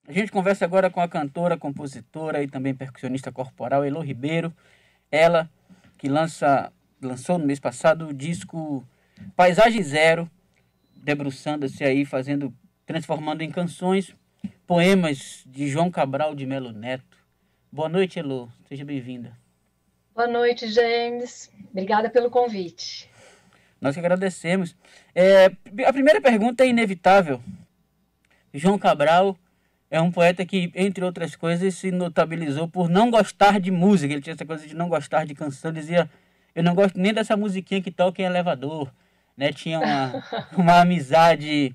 A gente conversa agora com a cantora, compositora e também percussionista corporal Elô Ribeiro. Ela que lançou no mês passado o disco Paisagem Zero, debruçando-se aí, transformando em canções, poemas de João Cabral de Melo Neto. Boa noite, Elô. Seja bem-vinda. Boa noite, James. Obrigada pelo convite. Nós que agradecemos. A primeira pergunta é inevitável. João Cabral é um poeta que, entre outras coisas, se notabilizou por não gostar de música. Ele tinha essa coisa de não gostar de canção. Ele dizia, eu não gosto nem dessa musiquinha que toca em elevador. Né? Tinha uma amizade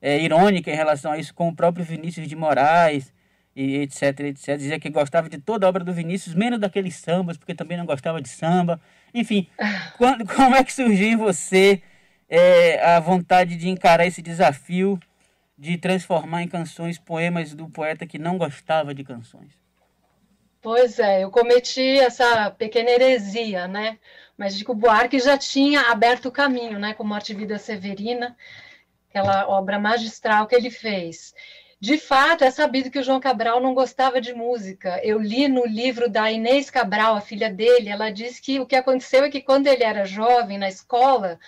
irônica em relação a isso com o próprio Vinícius de Moraes, e etc, etc. Dizia que gostava de toda a obra do Vinícius, menos daqueles sambas, porque também não gostava de samba. Enfim, como é que surgiu em você a vontade de encarar esse desafio de transformar em canções poemas do poeta que não gostava de canções? Pois é, eu cometi essa pequena heresia, né? Mas Chico Buarque já tinha aberto o caminho, né? Com Morte e Vida Severina, aquela obra magistral que ele fez. De fato, é sabido que o João Cabral não gostava de música. Eu li no livro da Inês Cabral, a filha dele, ela diz que o que aconteceu é que quando ele era jovem, na escola,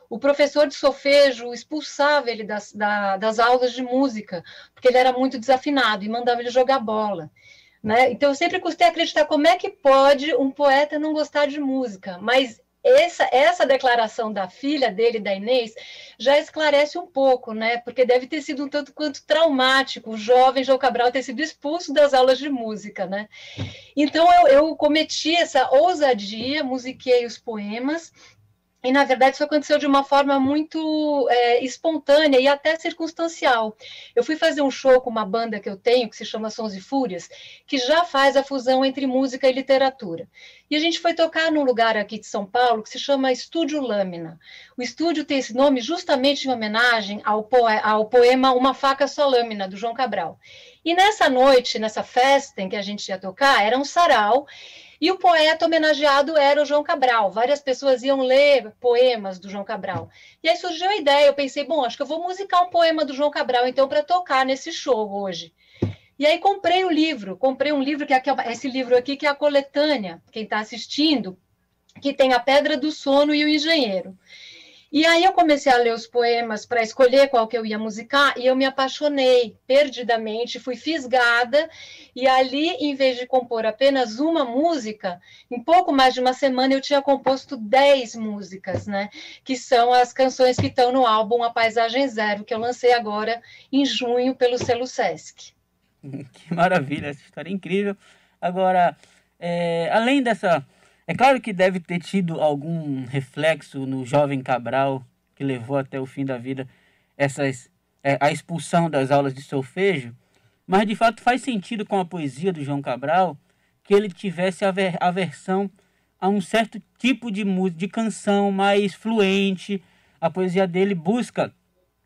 o professor de solfejo expulsava ele das aulas de música, porque ele era muito desafinado e mandava ele jogar bola. Né? Então, eu sempre custei acreditar como é que pode um poeta não gostar de música, mas essa declaração da filha dele, da Inês, já esclarece um pouco, né? Porque deve ter sido um tanto quanto traumático o jovem João Cabral ter sido expulso das aulas de música, né? Então eu cometi essa ousadia, musiquei os poemas. E, na verdade, isso aconteceu de uma forma muito espontânea e até circunstancial. Eu fui fazer um show com uma banda que eu tenho, que se chama Sons e Fúrias, que já faz a fusão entre música e literatura. E a gente foi tocar num lugar aqui de São Paulo que se chama Estúdio Lâmina. O estúdio tem esse nome justamente em homenagem ao poema Uma Faca Só Lâmina, do João Cabral. E nessa noite, nessa festa em que a gente ia tocar, era um sarau, e o poeta homenageado era o João Cabral. Várias pessoas iam ler poemas do João Cabral. E aí surgiu a ideia, eu pensei, bom, acho que eu vou musicar um poema do João Cabral, então, para tocar nesse show hoje. E aí comprei um livro, que é esse livro aqui, que é a coletânea, quem está assistindo, que tem A Pedra do Sono e o Engenheiro. E aí eu comecei a ler os poemas para escolher qual que eu ia musicar e eu me apaixonei perdidamente, fui fisgada e ali, em vez de compor apenas uma música, em pouco mais de uma semana eu tinha composto 10 músicas, né? Que são as canções que estão no álbum A Paisagem Zero, que eu lancei agora em junho pelo selo Sesc. Que maravilha, essa história é incrível. Agora, além dessa... É claro que deve ter tido algum reflexo no jovem Cabral que levou até o fim da vida a expulsão das aulas de solfejo, mas de fato faz sentido com a poesia do João Cabral que ele tivesse aversão a um certo tipo de música, de canção mais fluente. A poesia dele busca,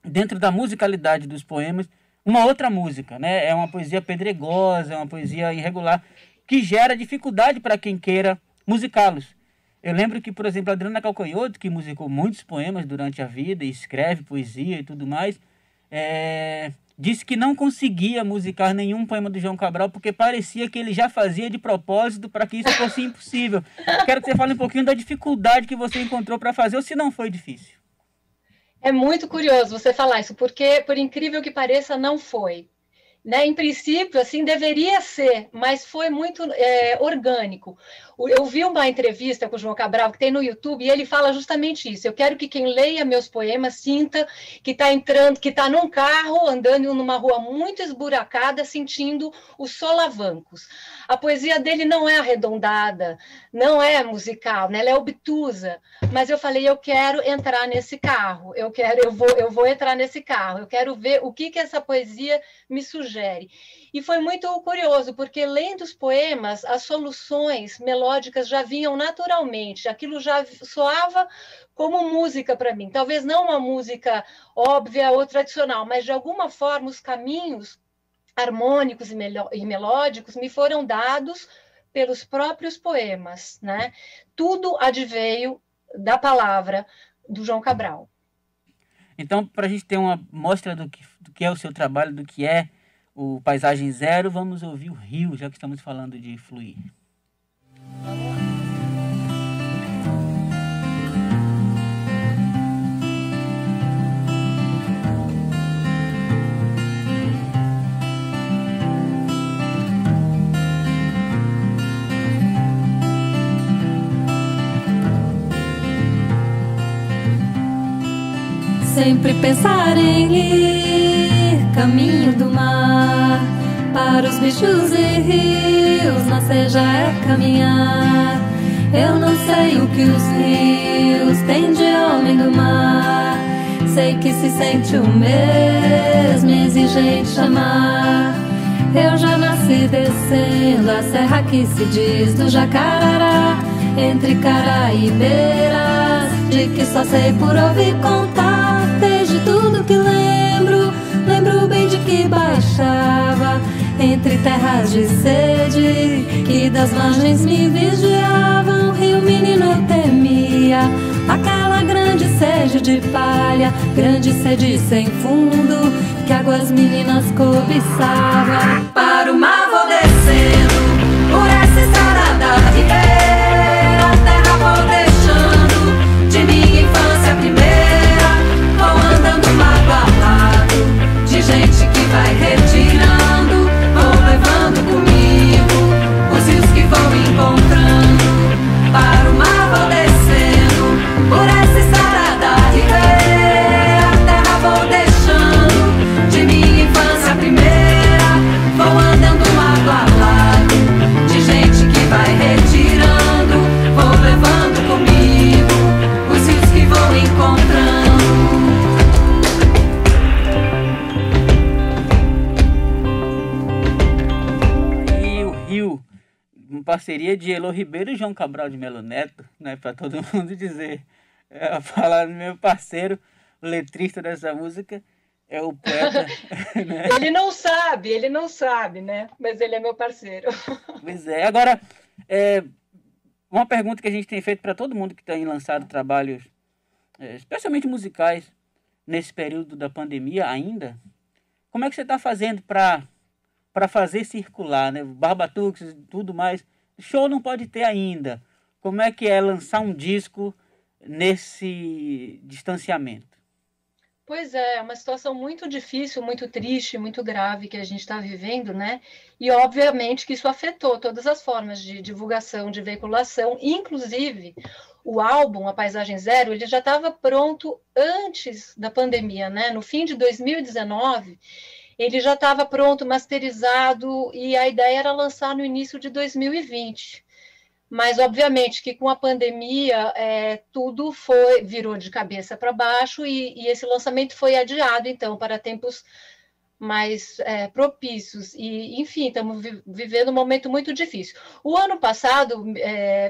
dentro da musicalidade dos poemas, uma outra música, né? É uma poesia pedregosa, é uma poesia irregular, que gera dificuldade para quem queira musicá-los. Eu lembro que, por exemplo, a Adriana Calcanhoto, que musicou muitos poemas durante a vida e escreve poesia e tudo mais, disse que não conseguia musicar nenhum poema do João Cabral porque parecia que ele já fazia de propósito para que isso fosse impossível. Quero que você fale um pouquinho da dificuldade que você encontrou para fazer, ou se não foi difícil. É muito curioso você falar isso, porque, por incrível que pareça, não foi. Né? Em princípio, assim, deveria ser, mas foi muito orgânico. Eu vi uma entrevista com o João Cabral, que tem no YouTube, e ele fala justamente isso. Eu quero que quem leia meus poemas sinta que está entrando, que está num carro, andando numa rua muito esburacada, sentindo os solavancos. A poesia dele não é arredondada, não é musical, né? Ela é obtusa. Mas eu falei, eu quero entrar nesse carro, eu vou entrar nesse carro, eu quero ver o que essa poesia me sugere. E foi muito curioso, porque lendo os poemas, as soluções melódicas já vinham naturalmente, aquilo já soava como música para mim. Talvez não uma música óbvia ou tradicional, mas de alguma forma os caminhos harmônicos e melódicos me foram dados pelos próprios poemas, né? Tudo adveio da palavra do João Cabral. Então, para a gente ter uma mostra do que é o seu trabalho, do que é o Paisagem Zero, vamos ouvir o Rio, já que estamos falando de fluir. Sempre pensar em ir caminho do mar, para os bichos e rios nascer já é caminhar. Eu não sei o que os rios têm de homem do mar, sei que se sente o mesmo exigente amar. Eu já nasci descendo a serra que se diz do Jacarará, entre caraibeiras, de que só sei por ouvir contar. Desde tudo que lembro bem de que baixava entre terras de sede, que das margens me vigiavam. Rio menino temia aquela grande sede de palha, grande sede sem fundo, que águas meninas cobiçava. Para o mar vou descendo por essa estrada da ribeira, a terra vou deixando de minha infância primeira. Vou andando lado a lado de gente que vai retirando, vou levando comigo os rios que vou encontrando. Para o mar vou descendo por essa estrada da ribeira, a terra vou deixando de minha infância primeira. Vou andando lado a lado de gente que vai retirando, vou levando comigo os rios que vou encontrando. Uma parceria de Elô Ribeiro e João Cabral de Melo Neto, né, para todo mundo dizer. Falar do meu parceiro, o letrista dessa música, é o poeta. Né? Ele não sabe, né? Mas ele é meu parceiro. Pois é. Agora, uma pergunta que a gente tem feito para todo mundo que tem lançado trabalhos, especialmente musicais, nesse período da pandemia ainda. Como é que você está fazendo para fazer circular, né? Barbatuques e tudo mais. Show não pode ter ainda. Como é que é lançar um disco nesse distanciamento? Pois é uma situação muito difícil, muito triste, muito grave que a gente está vivendo, né? E obviamente que isso afetou todas as formas de divulgação, de veiculação, inclusive o álbum A Paisagem Zero, ele já estava pronto antes da pandemia, né? No fim de 2019, ele já estava pronto, masterizado, e a ideia era lançar no início de 2020. Mas, obviamente, que com a pandemia, tudo virou de cabeça para baixo e esse lançamento foi adiado, então, para tempos mais propícios. E, enfim, estamos vivendo um momento muito difícil. O ano passado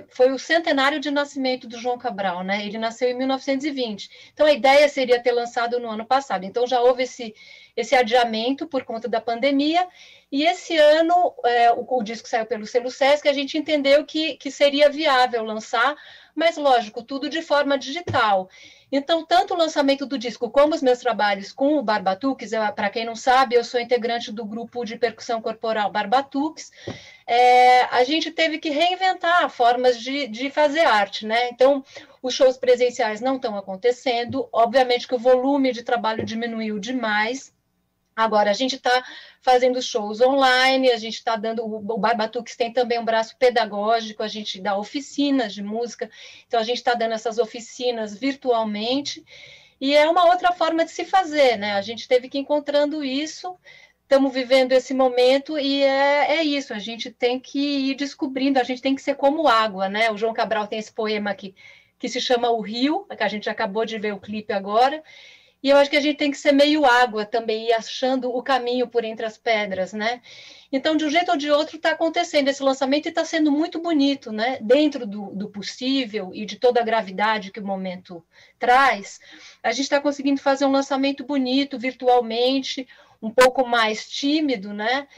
foi o centenário de nascimento do João Cabral, né? Ele nasceu em 1920. Então, a ideia seria ter lançado no ano passado. Então, já houve esse adiamento por conta da pandemia, e esse ano o disco saiu pelo selo Sesc, a gente entendeu que seria viável lançar, mas lógico, tudo de forma digital. Então, tanto o lançamento do disco como os meus trabalhos com o Barbatuques, para quem não sabe, eu sou integrante do grupo de percussão corporal Barbatuques, a gente teve que reinventar formas de fazer arte, né? Então, os shows presenciais não estão acontecendo, obviamente que o volume de trabalho diminuiu demais. Agora, a gente está fazendo shows online, a gente está dando... O Barbatuques tem também um braço pedagógico, a gente dá oficinas de música, então a gente está dando essas oficinas virtualmente, e é uma outra forma de se fazer, né? A gente teve que ir encontrando isso, estamos vivendo esse momento, e é isso, a gente tem que ir descobrindo, a gente tem que ser como água, né? O João Cabral tem esse poema aqui, que se chama O Rio, que a gente acabou de ver o clipe agora, e eu acho que a gente tem que ser meio água também, ir achando o caminho por entre as pedras, né? Então, de um jeito ou de outro, está acontecendo esse lançamento e está sendo muito bonito, né? Dentro do possível e de toda a gravidade que o momento traz, a gente está conseguindo fazer um lançamento bonito, virtualmente, um pouco mais tímido, né?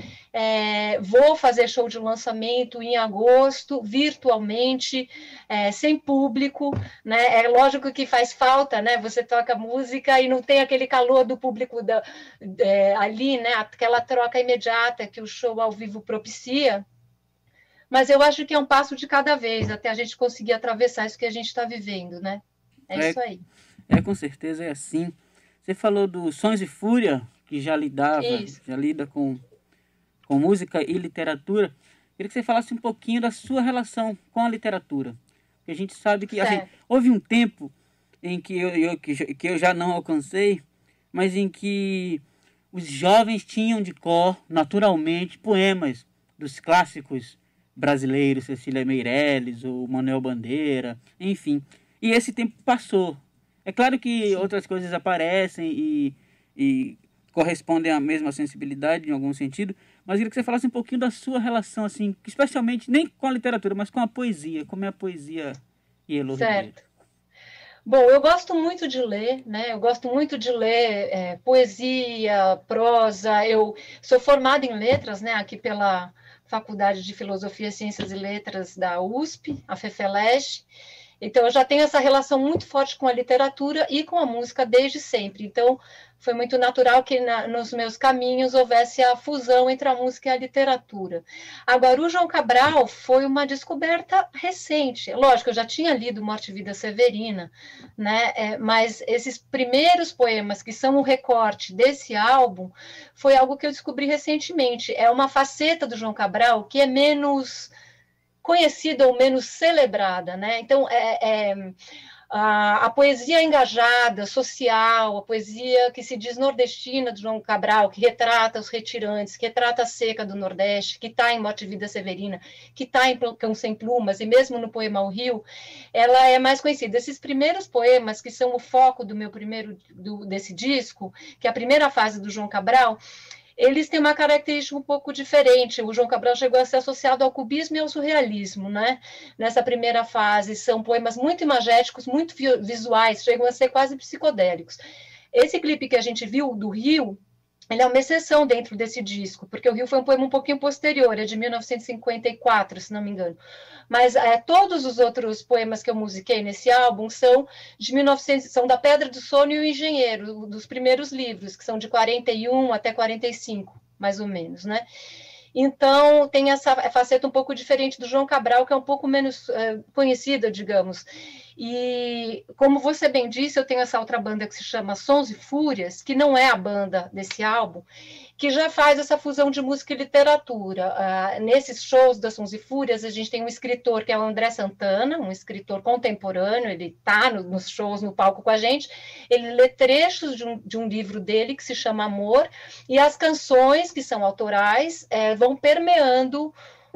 Vou fazer show de lançamento em agosto, virtualmente, sem público, né? É lógico que faz falta, né? Você toca música e não tem aquele calor do público ali, né? Aquela troca imediata que o show ao vivo propicia. Mas eu acho que é um passo de cada vez, até a gente conseguir atravessar isso que a gente está vivendo, né? Isso aí. Com certeza é assim. Você falou do Sons e Fúria, que já lida com música e literatura. Queria que você falasse um pouquinho da sua relação com a literatura. Porque a gente sabe que assim, houve um tempo em que eu já não alcancei, mas em que os jovens tinham de cor, naturalmente, poemas dos clássicos brasileiros, Cecília Meirelles, ou Manuel Bandeira, enfim. E esse tempo passou. É claro que outras coisas aparecem e correspondem à mesma sensibilidade, em algum sentido, mas eu queria que você falasse um pouquinho da sua relação, assim, especialmente, nem com a literatura, mas com a poesia. Como é a poesia Yellow Ribeiro? Certo. Bom, eu gosto muito de ler, né? Eu gosto muito de ler poesia, prosa. Eu sou formada em letras, né? Aqui pela Faculdade de Filosofia, Ciências e Letras da USP, a FEFELESH. Então, eu já tenho essa relação muito forte com a literatura e com a música desde sempre. Então, foi muito natural que nos meus caminhos houvesse a fusão entre a música e a literatura. Agora, o João Cabral foi uma descoberta recente. Lógico, eu já tinha lido Morte e Vida Severina, né? Mas esses primeiros poemas, que são o recorte desse álbum, foi algo que eu descobri recentemente. É uma faceta do João Cabral que é menos conhecida ou menos celebrada, né? Então, a poesia engajada, social, a poesia que se diz nordestina do João Cabral, que retrata os retirantes, que retrata a seca do Nordeste, que está em Morte e Vida Severina, que está em Cão Sem Plumas, e mesmo no poema O Rio, ela é mais conhecida. Esses primeiros poemas, que são o foco desse disco, que é a primeira fase do João Cabral, eles têm uma característica um pouco diferente. O João Cabral chegou a ser associado ao cubismo e ao surrealismo, né? Nessa primeira fase, são poemas muito imagéticos, muito visuais, chegam a ser quase psicodélicos. Esse clipe que a gente viu do Rio, ele é uma exceção dentro desse disco, porque o Rio foi um poema um pouquinho posterior, é de 1954, se não me engano. Mas todos os outros poemas que eu musiquei nesse álbum são de 1900, são da Pedra do Sono e o Engenheiro, dos primeiros livros, que são de 41 até 45, mais ou menos, né? Então, tem essa faceta um pouco diferente do João Cabral, que é um pouco menos conhecida, digamos. E, como você bem disse, eu tenho essa outra banda que se chama Sons e Fúrias, que não é a banda desse álbum, que já faz essa fusão de música e literatura. Nesses shows da Sons e Fúrias, a gente tem um escritor que é o André Santana, um escritor contemporâneo, ele está nos shows, no palco com a gente, ele lê trechos de um livro dele que se chama Amor, e as canções, que são autorais, vão permeando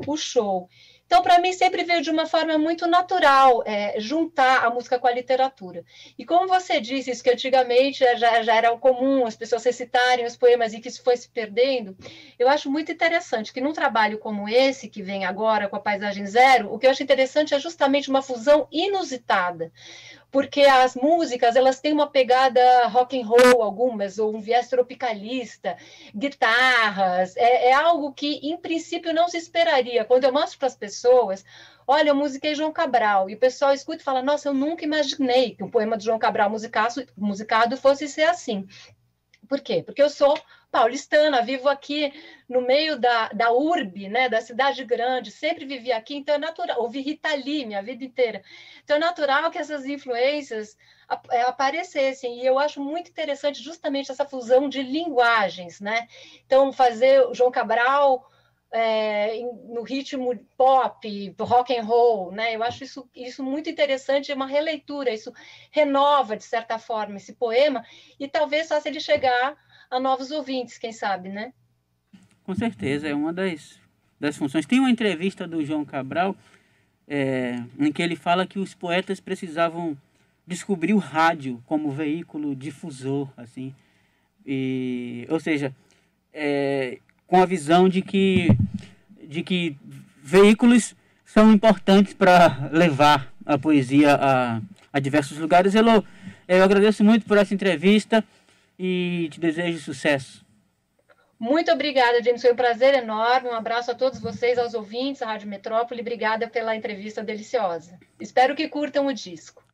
o show. Então, para mim, sempre veio de uma forma muito natural juntar a música com a literatura. E como você disse, isso que antigamente já era comum, as pessoas recitarem os poemas e que isso foi se perdendo, eu acho muito interessante que num trabalho como esse, que vem agora com a Paisagem Zero, o que eu acho interessante é justamente uma fusão inusitada, porque as músicas, elas têm uma pegada rock and roll, algumas, ou um viés tropicalista, guitarras, é algo que, em princípio, não se esperaria. Quando eu mostro para as pessoas, olha, eu musiquei João Cabral, e o pessoal escuta e fala, nossa, eu nunca imaginei que um poema de João Cabral musicado fosse ser assim. Por quê? Porque eu sou paulistana, vivo aqui no meio da urbe, né, da cidade grande, sempre vivi aqui, então é natural, ouvi Rita Lee minha vida inteira, então é natural que essas influências aparecessem, e eu acho muito interessante justamente essa fusão de linguagens, né, então fazer o João Cabral no ritmo pop, rock and roll, né? Eu acho isso muito interessante, é uma releitura, isso renova, de certa forma, esse poema, e talvez faça ele chegar a novos ouvintes, quem sabe, né? Com certeza, é uma das funções. Tem uma entrevista do João Cabral em que ele fala que os poetas precisavam descobrir o rádio como veículo difusor, assim, ou seja, com a visão de que veículos são importantes para levar a poesia a diversos lugares. Elô, eu agradeço muito por essa entrevista e te desejo sucesso. Muito obrigada, James. Foi um prazer enorme. Um abraço a todos vocês, aos ouvintes da Rádio Metrópole. Obrigada pela entrevista deliciosa. Espero que curtam o disco.